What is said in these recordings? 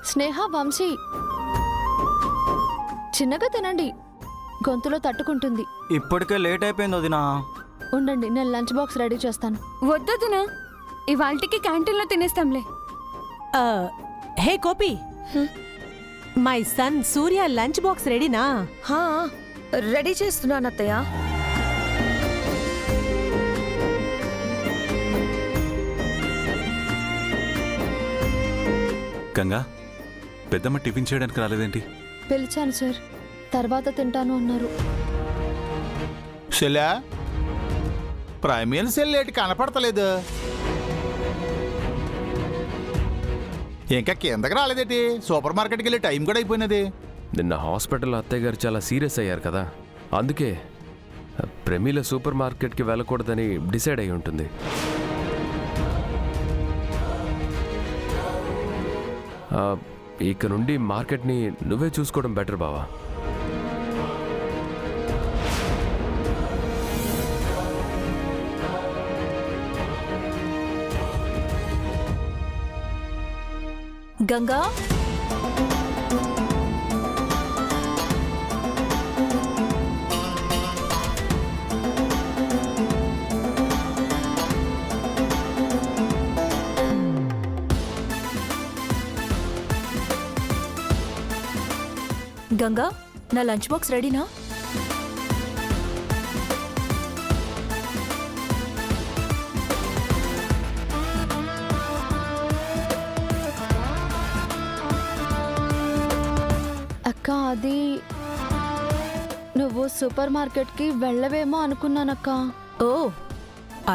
స్నేహ, వంశీ చిన్నగా తినండి, గొంతులో తట్టుకుంటుంది. ఇప్పటికే లేట్ అయిపోయింది వదినా. ఉండండి, నేను లంచ్ బాక్స్ రెడీ చేస్తాను. వద్దొద్దునా, ఇవాళకి క్యాంటీన్లో తినేస్తాంలే. Hey Gopi, my son Surya lunch box రెడీనా? రెడీ చేస్తున్నాను అత్తయ్య. గంగా, పెద్దమ్మ టిఫిన్ చేయడానికి రాలేదేంటి? పిలిచాను సార్, తర్వాత తింటాను అన్నారు. సెల్లా ప్రైమేల్ సెల్ ఏటి కనపడతలేదు, ఇంకా కిందకి రాలేదేటి? సూపర్ మార్కెట్కి వెళ్ళే టైం కూడా అయిపోయినది. నిన్న హాస్పిటల్ అత్తయ్య గారు చాలా సీరియస్ అయ్యారు కదా, అందుకే ప్రమీల సూపర్ మార్కెట్కి వెళ్ళకూడదని డిసైడ్ అయి ఉంటుంది. ఇక నుండి మార్కెట్ని నువ్వే చూసుకోవడం బెటర్ బావా. గంగా, గంగా, నా లంచ్ బాక్స్ రెడీనా? అక్క, అది నువ్వు సూపర్ మార్కెట్కి వెళ్ళవేమో అనుకున్నానక్క. ఓ,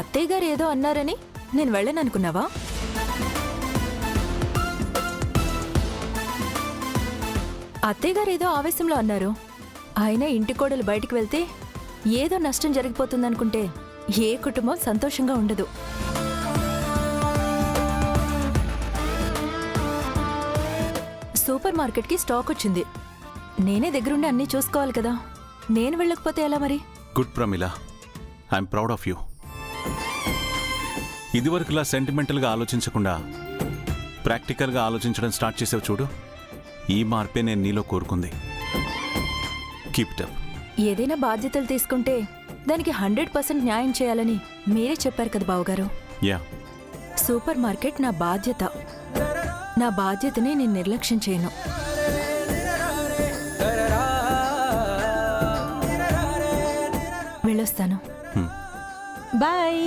అత్తయ్య గారు ఏదో అన్నారని నేను వెళ్ళననుకున్నావా? అత్తయ్య గారు ఏదో ఆవేశంలో అన్నారు. ఆయన ఇంటి కోడలు బయటికి వెళ్తే ఏదో నష్టం జరిగిపోతుందనుకుంటే ఏ కుటుంబం సంతోషంగా ఉండదు. సూపర్ మార్కెట్కి స్టాక్ వచ్చింది, నేనే దగ్గరుండి అన్నీ చూసుకోవాలి కదా. నేను వెళ్ళకపోతే ఎలా మరి? Good Pramila, I'm proud of you. ఇదివరకులా సెంటిమెంటల్గా ఆలోచించకుండా ప్రాక్టికల్గా ఆలోచించడం స్టార్ట్ చేసావు చూడు. ఈ మార్పే నేను నీలో కోరుకుంది. Keep it up. ఏదైనా బాధ్యతలు తీసుకుంటే దానికి 100% న్యాయం చేయాలని మీరే చెప్పారు కదా బావగారు. యా, సూపర్ మార్కెట్ నా బాధ్యత. నా బాధ్యతని నేను నిర్లక్ష్యం చేయను. వెళ్ళొస్తాను. బాయ్.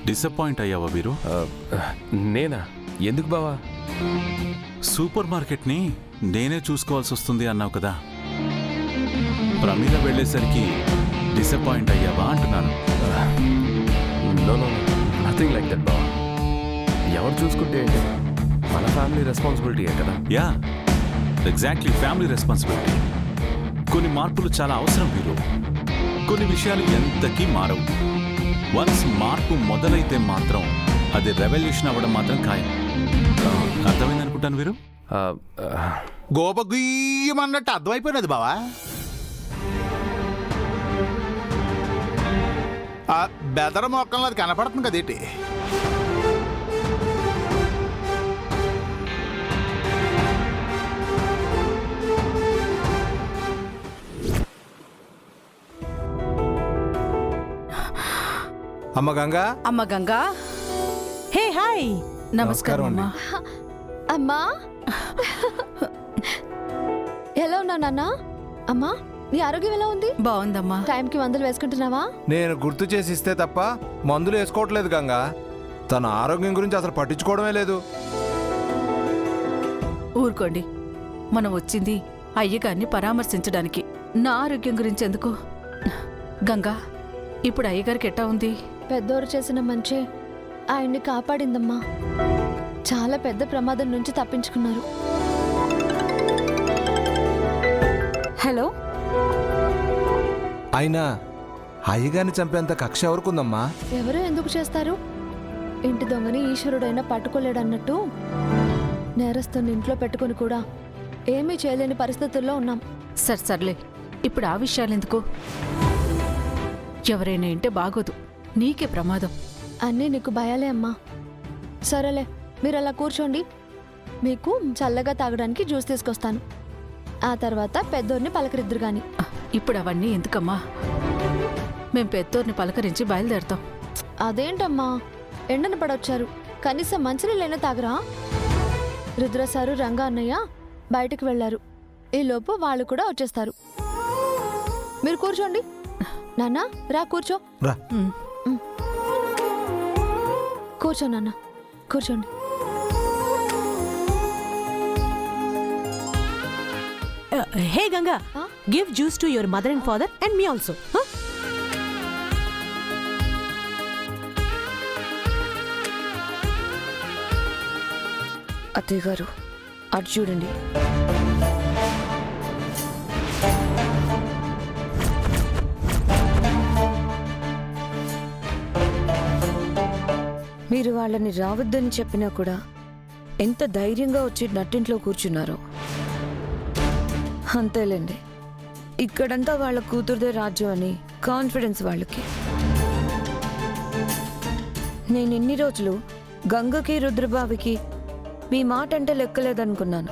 డిసప్పాయింట్ అయ్యావా వీరు? నేనా? ఎందుకు బావా? సూపర్ మార్కెట్ని నేనే చూసుకోవాల్సి వస్తుంది అన్నావు కదా, ప్రమీల వెళ్ళేసరికి డిసప్పాయింట్ అయ్యావా అంటున్నాను. No no, nothing like that బావా. ఎవరు చూసుకుంటే ఏంటి, మన ఫ్యామిలీ రెస్పాన్సిబిలిటీయే కదా. Yeah, exactly, family responsibility. కొన్ని మార్పులు చాలా అవసరం వీరు. కొన్ని విషయాలు ఎంతకీ మారవు. వన్స్ మార్పు మొదలైతే మాత్రం అది రెవల్యూషన్ అవ్వడం మాత్రం ఖాయం. అర్థమైంది అనుకుంటాను వీరు. గోపగుయ్యమన్నట్టు అర్థమైపోయినది బావా. బెదర మొక్కల్లో అది కనపడుతుంది కదేంటి? అమ్మ గంగా. అమ్మ గంగా. Hey hi. నమస్కారం అమ్మా. అమ్మా, ఎలా ఉన్నావు నాన్న? అమ్మా, నీ ఆరోగ్యం ఎలా ఉంది? బాగుందమ్మా. టైంకి మందులు వేసుకుంటున్నావా? నేను గుర్తు చేసి ఇస్తే తప్ప మందులు వేసుకోవట్లేదు గంగా. తన ఆరోగ్యం గురించి అసలు పట్టించుకోవడమే లేదు. ఊరుకోండి, మనం వచ్చింది అయ్యగారిని పరామర్శించడానికి. నా ఆరోగ్యం గురించి ఎందుకు? గంగా, ఇప్పుడు అయ్యగారికి ఎట్టా ఉంది? పెద్దోరు చేసిన మంచి ఆయన్ని కాపాడిందమ్మా. చాలా పెద్ద ప్రమాదం నుంచి తప్పించుకున్నారు. హలో, అయినా అయ్యగారిని చంపేంత కక్ష ఎవరుకుందమ్మా? ఎవరో ఎందుకు చేస్తారు? ఇంటి దొంగని ఈశ్వరుడైనా పట్టుకోలేడన్నట్టు నేరస్తుని ఇంట్లో పెట్టుకుని కూడా ఏమీ చేయలేని పరిస్థితుల్లో ఉన్నాం. సర్లే, ఇప్పుడు ఆ విషయాలెందుకు? ఎవరైనా ఇంటే బాగోదు, నీకే ప్రమాదం. అన్నీ నీకు భయాలే అమ్మా. సరేలే, మీరు అలా కూర్చోండి. మీకు చల్లగా తాగడానికి జ్యూస్ తీసుకొస్తాను. ఆ తర్వాత పెద్దోర్ని పలకరిద్దరు గాని. ఇప్పుడు అవన్నీ ఎందుకమ్మా? మేం పెద్దోర్ని పలకరించి బయలుదేరతాం. అదేంటమ్మా, ఎండన పడొచ్చారు, కనీసం మంచినీళ్ళైనా తాగరా? రుద్రసారు, రంగా అన్నయ్య బయటకు వెళ్లారు. ఈలోపు వాళ్ళు కూడా వచ్చేస్తారు. మీరు కూర్చోండి. నాన్న రా కూర్చో. రా. కూర్చో నాన్న, కూర్చోండి. Hey Ganga, Huh? Give juice to your mother and father and me also. అత్తయ్య గారు అటు చూడండి. మీరు వాళ్ళని రావద్దని చెప్పినా కూడా ఎంత ధైర్యంగా వచ్చి నట్టింట్లో కూర్చున్నారో. అంతేలేండి, ఇక్కడంతా వాళ్ళ కూతురుదే రాజ్యం అని కాన్ఫిడెన్స్ వాళ్ళకి. నేను ఎన్ని రోజులు గంగకి రుద్రబావికి మీ మాట అంటే లెక్కలేదనుకున్నాను.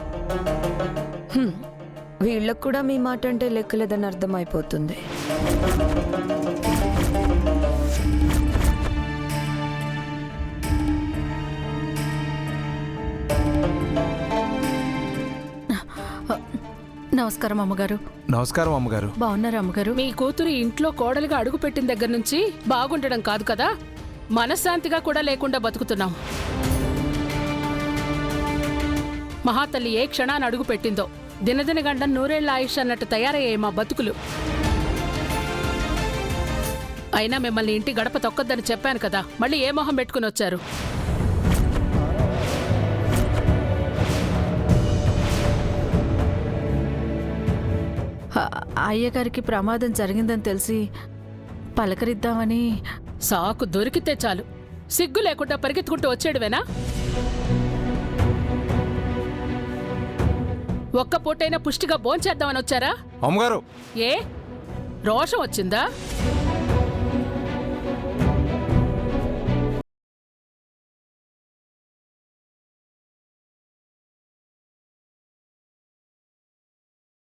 వీళ్ళకు కూడా మీ మాట అంటే లెక్కలేదని అర్థమైపోతుంది. నమస్కారం అమ్మగారు. నమస్కారం అమ్మగారు. బాగున్నారా అమ్మగారు? మీ కూతురు ఇంట్లో కోడలుగా అడుగుపెట్టిన దగ్గర నుంచి బాగుండడం కాదు కదా, మనశ్శాంతిగా కూడా లేకుండా బతుకుతున్నాం. మహాతల్లి ఏ క్షణాన్ని అడుగు పెట్టిందో దినదిన గండం నూరేళ్ల ఆయుష్ అన్నట్టు తయారయ్యాయి మా బతుకులు. అయినా మిమ్మల్ని ఇంటి గడప తొక్కొద్దని చెప్పాను కదా, మళ్ళీ ఏ మొహం పెట్టుకుని వచ్చారు? అయ్యగారికి ప్రమాదం జరిగిందని తెలిసి పలకరిద్దామని. సాకు దొరికితే చాలు, సిగ్గు లేకుండా పరిగెత్తుకుంటూ వచ్చేడువేనా? ఒక్క పూటైనా పుష్టిగా భోంచేద్దామని వచ్చారా? అమ్మగారు, ఏ రోషం వచ్చిందా?